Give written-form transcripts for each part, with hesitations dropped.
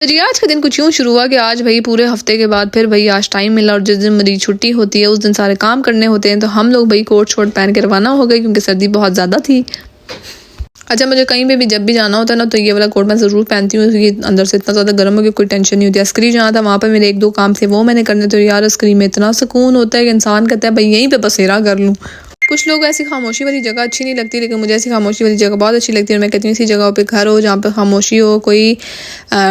तो जी आज का दिन कुछ यूँ शुरू हुआ कि आज भाई पूरे हफ्ते के बाद फिर भाई आज टाइम मिला और जिस दिन मेरी छुट्टी होती है उस दिन सारे काम करने होते हैं। तो हम लोग भाई कोट शोट पहन के रवाना हो गए क्योंकि सर्दी बहुत ज़्यादा थी। अच्छा, मुझे कहीं पे भी जब भी जाना होता है ना तो ये वाला कोट मैं ज़रूर पहनती हूँ क्योंकि अंदर से इतना ज़्यादा गर्म हो कि कोई टेंशन नहीं होती। अस्करी जहाँ था वहाँ पर मेरे एक दो काम थे वो मैंने करने, तो यार अस्करी में इतना सुकून होता है कि इंसान कहता है भाई यहीं पे बसेरा कर लूँ। कुछ लोग ऐसी खामोशी वाली जगह अच्छी नहीं लगती, लेकिन मुझे ऐसी खामोशी वाली जगह बहुत अच्छी लगती है। और मैं कहती हूँ ऐसी जगह पे घर हो जहाँ पे खामोशी हो, कोई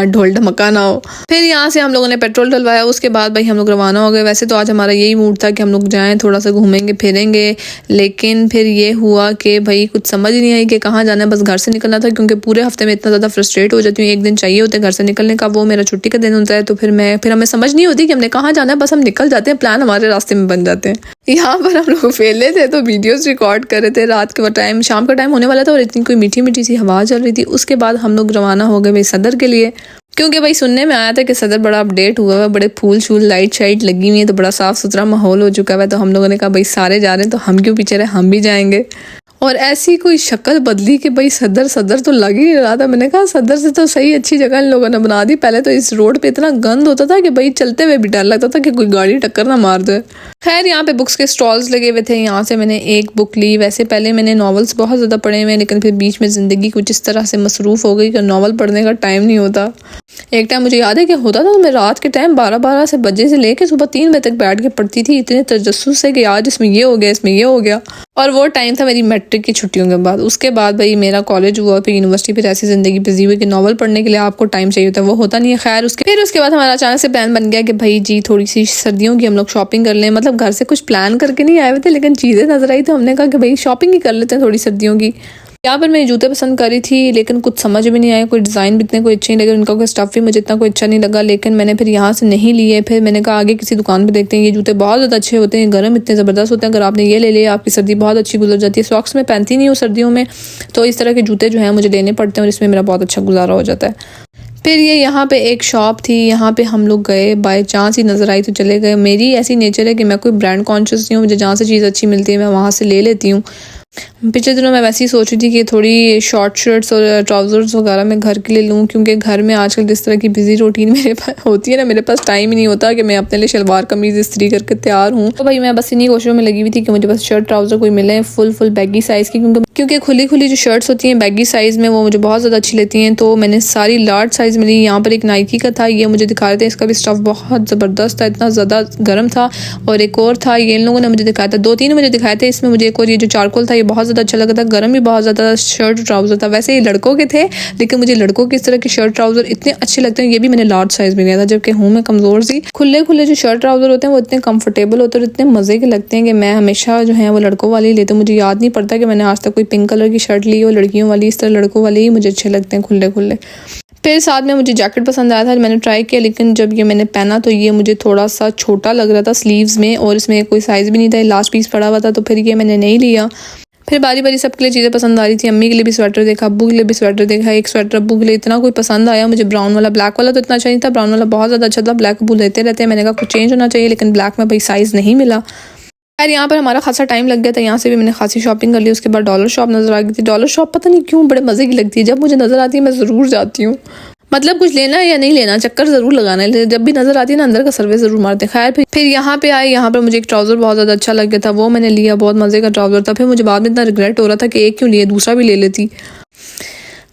ढोल ढमक्का ना हो। फिर यहाँ से हम लोगों ने पेट्रोल डलवाया, उसके बाद भाई हम लोग रवाना हो गए। वैसे तो आज हमारा यही मूड था कि हम लोग जाएँ थोड़ा सा घूमेंगे फिरेंगे, लेकिन फिर ये हुआ कि भाई कुछ समझ नहीं आई कि कहाँ जाना है। बस घर से निकलना था क्योंकि पूरे हफ्ते में इतना ज़्यादा फ्रस्ट्रेट हो जाती हूँ। एक दिन चाहिए होता है घर से निकलने का, वो मेरा छुट्टी का दिन होता है। तो फिर हमें समझ नहीं होती कि हमने कहाँ जाना है, बस हम निकल जाते हैं, प्लान हमारे रास्ते में बन जाते हैं। यहाँ पर हम लोग फेले थे तो वीडियोस रिकॉर्ड कर रहे थे। रात के टाइम, शाम का टाइम होने वाला था और इतनी कोई मीठी मीठी सी हवा चल रही थी। उसके बाद हम लोग रवाना हो गए भाई सदर के लिए, क्योंकि भाई सुनने में आया था कि सदर बड़ा अपडेट हुआ है, बड़े फूल शूल लाइट शाइट लगी हुई है, तो बड़ा साफ सुथरा माहौल हो चुका है। तो हम लोगों ने कहा भाई सारे जा रहे हैं तो हम क्यों पीछे रहे, हम भी जाएंगे। और ऐसी कोई शक्ल बदली कि भाई सदर सदर तो लग ही नहीं रहा था। मैंने कहा सदर से तो सही अच्छी जगह इन लोगों ने बना दी। पहले तो इस रोड पे इतना गंद होता था कि भाई चलते हुए भी डर लगता था कि कोई गाड़ी टक्कर ना मार दे। खैर यहाँ पे बुक्स के स्टॉल्स लगे हुए थे, यहाँ से मैंने एक बुक ली। वैसे पहले मैंने नॉवेल्स बहुत ज़्यादा पढ़े हुए हैं, लेकिन फिर बीच में ज़िंदगी कुछ इस तरह से मसरूफ़ हो गई कि नॉवल पढ़ने का टाइम नहीं होता। एक टाइम मुझे याद है कि होता था तो मैं रात के टाइम 12-12 से बजे से लेके सुबह 3 बजे तक बैठ के पढ़ती थी, इतने तजस्सुस से कि आज इसमें ये हो गया, इसमें ये हो गया। और वो टाइम था मेरी मैट्रिक की छुट्टियों के बाद। उसके बाद भाई मेरा कॉलेज हुआ, फिर यूनिवर्सिटी, फिर ऐसी ज़िंदगी बिजी हुई कि नॉवल पढ़ने के लिए आपको टाइम चाहिए होता है, वो होता नहीं है। खैर उसके बाद हमारा अचानक से प्लान बन गया कि भाई जी थोड़ी सी सर्दियों की हम लोग शॉपिंग कर लें। मतलब घर से कुछ प्लान करके नहीं आए हुए थे, लेकिन चीज़ें नजर आई तो हमने कहा कि भाई शॉपिंग ही कर लेते हैं थोड़ी सर्दियों की। यहाँ पर मैंने जूते पसंद करी थी, लेकिन कुछ समझ में नहीं आया, कोई डिज़ाइन भी इतने कोई अच्छे नहीं लगे, उनका कोई स्टफ़ भी मुझे इतना कोई अच्छा नहीं लगा। लेकिन मैंने फिर यहाँ से नहीं लिए। फिर मैंने कहा आगे किसी दुकान पे देखते हैं। ये जूते बहुत ज़्यादा अच्छे होते हैं, गर्म इतने ज़बरदस्त होते हैं। अगर आपने ये ले लिया आपकी सर्दी बहुत अच्छी गुजर जाती है। सॉक्स में पहनती नहीं हूँ सर्दियों में, तो इस तरह के जूते जो हैं मुझे लेने पड़ते हैं और इसमें मेरा बहुत अच्छा गुजारा हो जाता है। फिर ये यहाँ पे एक शॉप थी, यहाँ पे हम लोग गए, बाय चांस ही नज़र आई तो चले गए। मेरी ऐसी नेचर है कि मैं कोई ब्रांड कॉन्शियस नहीं हूँ, मुझे जहाँ से चीज़ अच्छी मिलती है मैं वहाँ से ले लेती हूँ। पिछले दिनों मैं वैसे ही सोच रही थी कि थोड़ी शॉर्ट शर्ट्स और ट्राउज़र्स वगैरह मैं घर के लिए लूँ, क्योंकि घर में आजकल जिस तरह की बिजी रूटीन मेरे पास होती है ना, मेरे पास टाइम ही नहीं होता कि मैं अपने लिए शलवार कमीज़ इस्त्री करके तैयार हूँ। तो भाई मैं बस इन्हीं कोशिशों में लगी हुई थी कि मुझे बस शर्ट ट्राउज़र कोई मिले फुल बैगी साइज़ की, क्योंकि खुली जो शर्ट्स होती हैं बैगी साइज़ में वो मुझे बहुत ज़्यादा अच्छी लगती हैं। तो मैंने सारी लार्ज साइज़ मिली। यहाँ पर एक नाइकी का था, ये मुझे दिखा रहे थे, इसका भी स्टफ़ बहुत ज़बरदस्त था, इतना ज़्यादा गर्म था। और एक और था, ये इन लोगों ने मुझे दिखाया था, 2-3 मुझे दिखाए थे। इसमें मुझे एक और ये जो चारकोल था ये बहुत ज़्यादा अच्छा लगा था, गर्म भी बहुत ज़्यादा शर्ट ट्राउज़र था। वैसे ये लड़कों के थे, लेकिन मुझे लड़कों की इस तरह के शर्ट ट्राउज़र इतने अच्छे लगते हैं। ये भी मैंने लार्ज साइज़ में लिया था, जबकि हूँ मैं कमज़ोर सी। खुले जो शर्ट ट्राउज़र होते हैं वो इतने कंफर्टेबल होते हैं और इतने मज़े के लगते हैं कि मैं हमेशा जो है वो लड़कों वाले ही लेती हूँ। मुझे याद नहीं पड़ता कि मैंने आज तक कोई पिंक कलर की शर्ट ली हो लड़कियों वाली। इस तरह लड़कों वाले ही मुझे अच्छे लगते हैं, खुले। फिर साथ में मुझे जैकेट पसंद आया था, मैंने ट्राई किया, लेकिन जब ये मैंने पहना तो ये मुझे थोड़ा सा छोटा लग रहा था स्लीव्स में, और इसमें कोई साइज़ भी नहीं था, लास्ट पीस पड़ा हुआ था, तो फिर ये मैंने नहीं लिया। फिर बारी सबके लिए चीज़ें पसंद आ रही थी। अम्मी के लिए भी स्वेटर देखा, अब्बू के लिए भी स्वेटर देखा। एक स्वेटर अब्बू के लिए इतना कोई पसंद आया मुझे, ब्राउन वाला। ब्लैक वाला तो इतना अच्छा नहीं था, ब्राउन वाला बहुत ज़्यादा अच्छा था। ब्लैक अब्बू लेते रहते हैं, मैंने कहा कुछ चेंज होना चाहिए, लेकिन ब्लैक में भाई साइज़ नहीं मिला। यार यहाँ पर हमारा खासा टाइम लग गया था, यहाँ से भी मैंने खासी शॉपिंग कर ली। उसके बाद डॉलर शॉप नज़र आ गई थी। डॉलर शॉप पता नहीं क्यों बड़े मज़े की लगती है, जब मुझे नज़र आती है मैं ज़रूर जाती हूँ। मतलब कुछ लेना है या नहीं लेना, चक्कर ज़रूर लगाना है, जब भी नज़र आती है ना अंदर का सर्वे ज़रूर मारते हैं। खैर फिर यहाँ पे आए, यहाँ पर मुझे एक ट्राउज़र बहुत ज़्यादा अच्छा लग गया था, वो मैंने लिया। बहुत मज़े का ट्राउज़र था। फिर मुझे बाद में इतना रिग्रेट हो रहा था कि एक क्यों लिए, दूसरा भी ले लेती।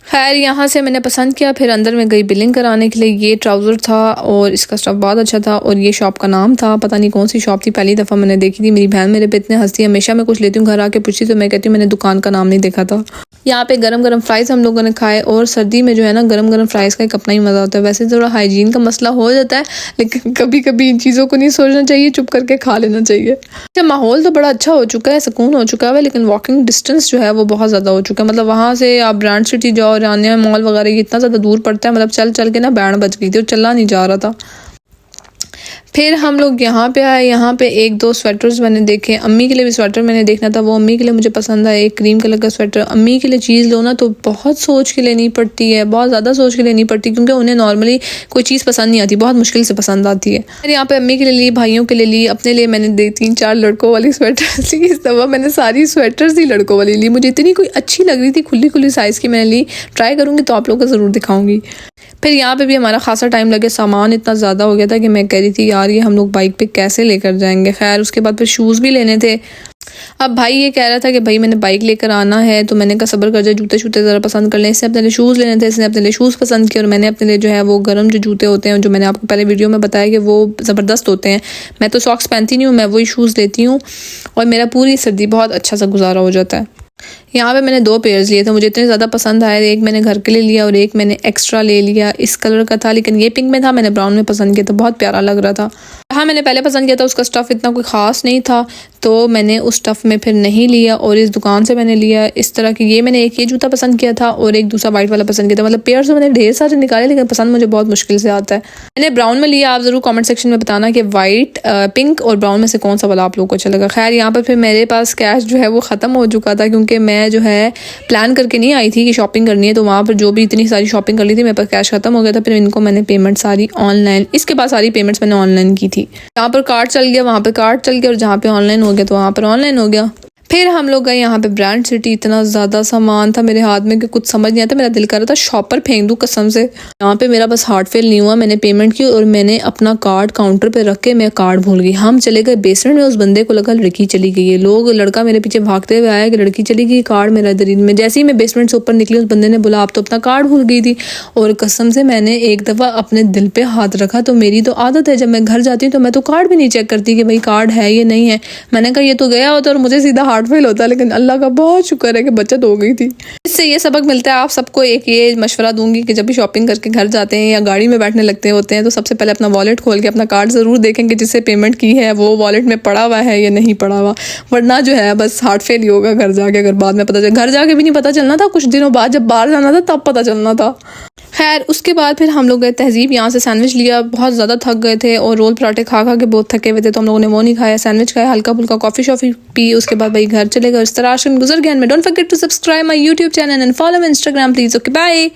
खैर यहाँ से मैंने पसंद किया, फिर अंदर में गई बिलिंग कराने के लिए। ये ट्राउज़र था और इसका स्टफ़ बहुत अच्छा था, और ये शॉप का नाम था, पता नहीं कौन सी शॉप थी, पहली दफ़ा मैंने देखी थी। मेरी बहन मेरे पे इतने हंसती है, हमेशा मैं कुछ लेती हूँ घर आके पूछती तो मैं कहती हूँ मैंने दुकान का नाम नहीं देखा था। यहाँ पे गरम फ्राइज़ हम लोगों ने खाए, और सर्दी में जो है ना गरम फ्राइज़ का एक अपना ही मज़ा होता है। वैसे थोड़ा हाइजीन का मसला हो जाता है, लेकिन कभी इन चीज़ों को नहीं सोचना चाहिए, चुप करके खा लेना चाहिए। अच्छा, माहौल तो बड़ा अच्छा हो चुका है, सुकून हो चुका है, लेकिन वॉकिंग डिस्टेंस जो है वो बहुत ज़्यादा हो चुका है। मतलब वहाँ से आप ब्रांड सिटी जाओ, रानिया मॉल वगैरह, ये इतना ज़्यादा दूर पड़ता है, मतलब चल के ना बैंड बज गई थी और चलना नहीं जा रहा था। फिर हम लोग यहाँ पे आए। यहाँ पे एक दो स्वेटर्स मैंने देखे, अम्मी के लिए भी स्वेटर मैंने देखना था, वो अम्मी के लिए मुझे पसंद आया, एक क्रीम कलर का स्वेटर। अम्मी के लिए चीज़ लो ना तो बहुत सोच के लेनी पड़ती है, बहुत ज़्यादा सोच के लेनी पड़ती है, क्योंकि उन्हें नॉर्मली कोई चीज़ पसंद नहीं आती, बहुत मुश्किल से पसंद आती है। फिर यहाँ पे अम्मी के लिए ली, भाइयों के लिए ली, अपने लिए मैंने 3-4 लड़कों वाली स्वेटर ली। इस दफ़ा मैंने सारी स्वेटर्स ही लड़कों वाली ली, मुझे इतनी कोई अच्छी लग रही थी, खुली खुली साइज़ की मैंने ली। ट्राई करूँगी तो आप लोग को ज़रूर दिखाऊंगी। फिर यहाँ पे भी हमारा खासा टाइम लगे, सामान इतना ज़्यादा हो गया था कि मैं कह रही थी यार ये हम लोग बाइक पे कैसे लेकर जाएंगे। खैर उसके बाद फिर शूज़ भी लेने थे। अब भाई ये कह रहा था कि भाई मैंने बाइक लेकर आना है, तो मैंने कहा सब्र कर जाए, जूते शूते ज़रा पसंद कर लें। इससे अपने लिए शूज़ लेने थे, इसने अपने लिए शूज़ पसंद किए और मैंने अपने लिए जो है वो गर्म जो जूते होते हैं, जो मैंने आपको पहले वीडियो में बताया कि वो ज़बरदस्त होते हैं। मैं तो सॉक्स पहनती नहीं हूँ, मैं वही शूज़ लेती हूँ और मेरा पूरी सर्दी बहुत अच्छा सा गुजारा हो जाता है। यहाँ पे मैंने 2 पेयर्स लिए थे, मुझे इतने ज़्यादा पसंद आए, एक मैंने घर के लिए लिया और एक मैंने एक्स्ट्रा ले लिया। इस कलर का था लेकिन ये पिंक में था, मैंने ब्राउन में पसंद किया था, बहुत प्यारा लग रहा था। हाँ मैंने पहले पसंद किया था, उसका स्टफ़ इतना कोई ख़ास नहीं था तो मैंने उस स्टफ़ में फिर नहीं लिया और इस दुकान से मैंने लिया इस तरह की। ये मैंने एक ये जूता पसंद किया था और एक दूसरा वाइट वाला पसंद किया था। मतलब पेयर्स मैंने ढेर सारे निकाले लेकिन पसंद मुझे बहुत मुश्किल से आता है। मैंने ब्राउन में लिया, आप ज़रूर कमेंट सेक्शन में बताना कि वाइट, पिंक और ब्राउन में से कौन सा वाला आप लोगों को अच्छा लगा। खैर यहाँ पर फिर मेरे पास कैश जो है वो ख़त्म हो चुका था, क्योंकि मैं जो है प्लान करके नहीं आई थी कि शॉपिंग करनी है, तो वहाँ पर जो भी इतनी सारी शॉपिंग कर ली थी मेरे पास कैश ख़त्म हो गया था। फिर इनको मैंने पेमेंट सारी ऑनलाइन, इसके बाद सारी पेमेंट्स मैंने ऑनलाइन की थी। यहाँ पर कार्ड चल गया, वहाँ पर कार्ड चल गया और जहाँ पे ऑनलाइन हो गया तो वहाँ पर ऑनलाइन हो गया। फिर हम लोग गए यहाँ पे ब्रांड सिटी। इतना ज़्यादा सामान था मेरे हाथ में कि कुछ समझ नहीं आता, मेरा दिल कर रहा था शॉपर फेंक दूँ कसम से। यहाँ पे मेरा बस हार्ट फेल नहीं हुआ, मैंने पेमेंट की और मैंने अपना कार्ड काउंटर पे रख के मैं कार्ड भूल गई। हम चले गए बेसमेंट में, उस बंदे को लगा लड़की चली गई है, लड़का मेरे पीछे भागते हुए आया कि लड़की चली गई, कार्ड मेरा इधर में। जैसे ही मैं बेसमेंट से ऊपर निकली उस बंदे ने बोला आप तो अपना कार्ड भूल गई थी। और कसम से मैंने एक दफ़ा अपने दिल पे हाथ रखा। तो मेरी तो आदत है जब मैं घर जाती हूँ तो मैं तो कार्ड भी नहीं चेक करती कि भाई कार्ड है या नहीं है। मैंने कहा ये तो गया होता और मुझे सीधा हार्ट फेल होता, लेकिन अल्लाह का बहुत शुक्र है कि बचत हो गई थी। इससे ये सबक मिलता है, आप सबको एक ये मशवरा दूंगी कि जब भी शॉपिंग करके घर जाते हैं या गाड़ी में बैठने लगते होते हैं तो सबसे पहले अपना वॉलेट खोल के अपना कार्ड ज़रूर देखें कि जिससे पेमेंट की है वो वॉलेट में पड़ा हुआ है या नहीं पड़ा हुआ, वरना जो है बस हार्ट फेल ही होगा घर जाके। अगर बाद में पता चले, घर जाके भी नहीं पता चलना था, कुछ दिनों बाद जब बाहर जाना था तब पता चलना था। खैर उसके बाद फिर हम लोग गए तहजीब, यहाँ से सैंडविच लिया, बहुत ज़्यादा थक गए थे और रोल पराठे खा खा के बहुत थके हुए थे तो हम लोगों ने वो नहीं खाया, सैंडविच खाया, हल्का फुल्का कॉफ़ी शॉफ़ी पी। उसके बाद भाई घर चले गए। इस तरह गुजर गया। Don't forget to subscribe my YouTube channel and follow me Instagram please. Okay bye.